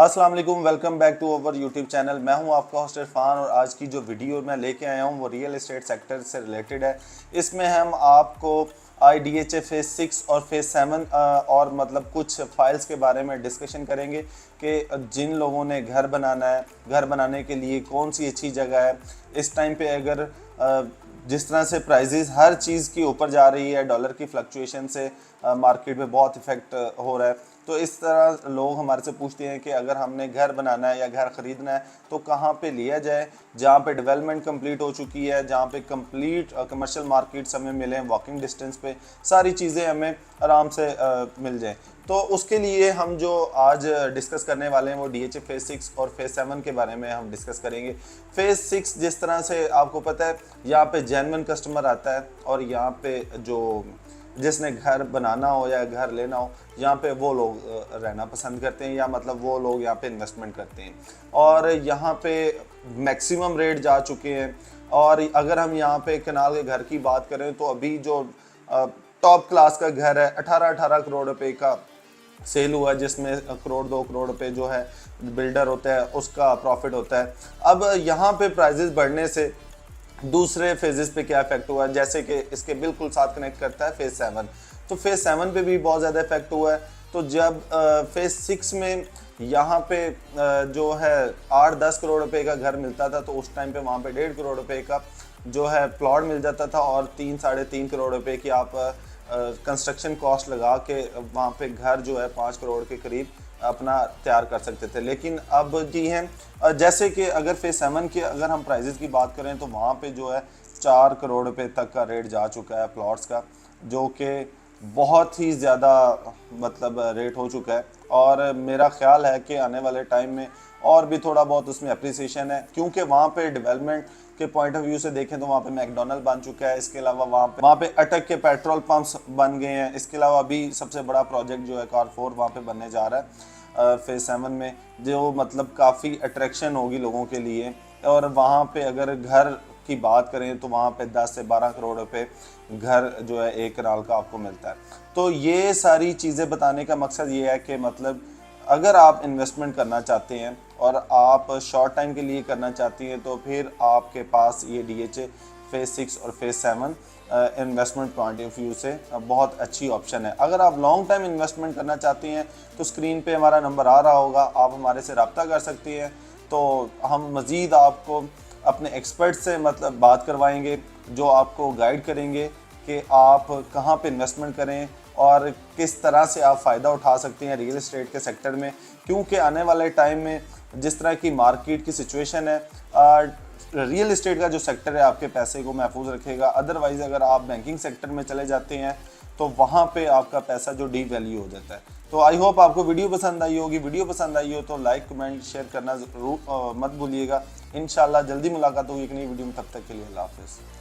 अस्सलाम वालेकुम, welcome back to our YouTube channel. मैं हूं आपका होस्ट इरफान और आज की जो वीडियो मैं लेके आया हूं वो रियल एस्टेट सेक्टर से रिलेटेड है। इसमें हम आपको IDHA फेज़ 6 और फेज़ 7 और मतलब कुछ फाइल्स के बारे में डिस्कशन करेंगे कि जिन लोगों ने घर बनाना है, घर बनाने के लिए कौन सी अच्छी जगह है। इस टाइम पे अगर जिस तरह से प्राइजेस हर चीज़ की ऊपर जा रही है, डॉलर की फ्लक्चुएशन से मार्केट में बहुत इफेक्ट हो रहा है। तो इस तरह लोग हमारे से पूछते हैं कि अगर हमने घर बनाना है या घर ख़रीदना है तो कहाँ पे लिया जाए, जहाँ पे डेवलपमेंट कंप्लीट हो चुकी है, जहाँ पे कंप्लीट कमर्शियल मार्केट्स हमें मिलें वॉकिंग डिस्टेंस पे, सारी चीज़ें हमें आराम से मिल जाएं। तो उसके लिए हम जो आज डिस्कस करने वाले हैं वो DHA फेज़ 6 और फेज़ 7 के बारे में हम डिस्कस करेंगे। फेज़ 6 जिस तरह से आपको पता है, यहाँ पे जेन्युइन कस्टमर आता है और यहाँ पे जो जिसने घर बनाना हो या घर लेना हो, यहाँ पे वो लोग रहना पसंद करते हैं, या मतलब वो लोग यहाँ पे इन्वेस्टमेंट करते हैं और यहाँ पे मैक्सिमम रेट जा चुके हैं। और अगर हम यहाँ पे कनाल के घर की बात करें तो अभी जो टॉप क्लास का घर है 18 करोड़ रुपए का सेल हुआ है, जिसमें करोड़ 2 करोड़ रुपए जो है बिल्डर होता है उसका प्रॉफिट होता है। अब यहाँ पे प्राइजेस बढ़ने से दूसरे फेजेस पे क्या इफेक्ट हुआ है, जैसे कि इसके बिल्कुल साथ कनेक्ट करता है फेज़ 7। तो फेज़ 7 पे भी बहुत ज़्यादा इफेक्ट हुआ है। तो जब फेज़ 6 में यहाँ पे जो है 8-10 करोड़ रुपए का घर मिलता था, तो उस टाइम पे वहाँ पे 1.5 करोड़ रुपए का जो है प्लॉट मिल जाता था और 3-3.5 करोड़ रुपए की आप कंस्ट्रक्शन कॉस्ट लगा के वहाँ पे घर जो है 5 करोड़ के करीब अपना तैयार कर सकते थे। लेकिन अब जी हैं, जैसे कि अगर फेज़ 7 के अगर हम प्राइजेस की बात करें तो वहाँ पे जो है 4 करोड़ रुपए तक का रेट जा चुका है प्लॉट्स का, जो कि बहुत ही ज़्यादा मतलब रेट हो चुका है। और मेरा ख्याल है कि आने वाले टाइम में और भी थोड़ा बहुत उसमें अप्रिसिएशन है, क्योंकि वहाँ पे डेवलपमेंट के पॉइंट ऑफ व्यू से देखें तो वहाँ पे मैकडोनल्ड बन चुका है। इसके अलावा वहाँ पे अटक के पेट्रोल पंप्स बन गए हैं। इसके अलावा अभी सबसे बड़ा प्रोजेक्ट जो है कारफोर वहाँ पे बनने जा रहा है फेज़ 7 में, जो मतलब काफ़ी अट्रैक्शन होगी लोगों के लिए। और वहाँ पे अगर घर की बात करें तो वहाँ पे 10 से 12 करोड़ रुपए घर जो है एक कनाल का आपको मिलता है। तो ये सारी चीज़ें बताने का मकसद ये है कि मतलब अगर आप इन्वेस्टमेंट करना चाहते हैं और आप शॉर्ट टाइम के लिए करना चाहती हैं तो फिर आपके पास ये DHA फेज़ 6 और phase 7 investment point of view से बहुत अच्छी ऑप्शन है। अगर आप लॉन्ग टाइम इन्वेस्टमेंट करना चाहती हैं तो स्क्रीन पे हमारा नंबर आ रहा होगा, आप हमारे से रब्ता कर सकती हैं। तो हम मज़ीद आपको अपने एक्सपर्ट से मतलब बात करवाएंगे, जो आपको गाइड करेंगे कि आप कहाँ पे इन्वेस्टमेंट करें और किस तरह से आप फ़ायदा उठा सकते हैं रियल एस्टेट के सेक्टर में। क्योंकि आने वाले टाइम में जिस तरह की मार्केट की सिचुएशन है, रियल एस्टेट का जो सेक्टर है आपके पैसे को महफूज रखेगा। अदरवाइज़ अगर आप बैंकिंग सेक्टर में चले जाते हैं तो वहाँ पे आपका पैसा जो डी वैल्यू हो जाता है। तो आई होप आपको वीडियो पसंद आई होगी। वीडियो पसंद आई हो तो लाइक कमेंट शेयर करना ज़रूर मत भूलिएगा। इंशाल्लाह जल्दी मुलाकात होगी एक नई वीडियो में, तब तक के लिए अल्लाह हाफ़िज़।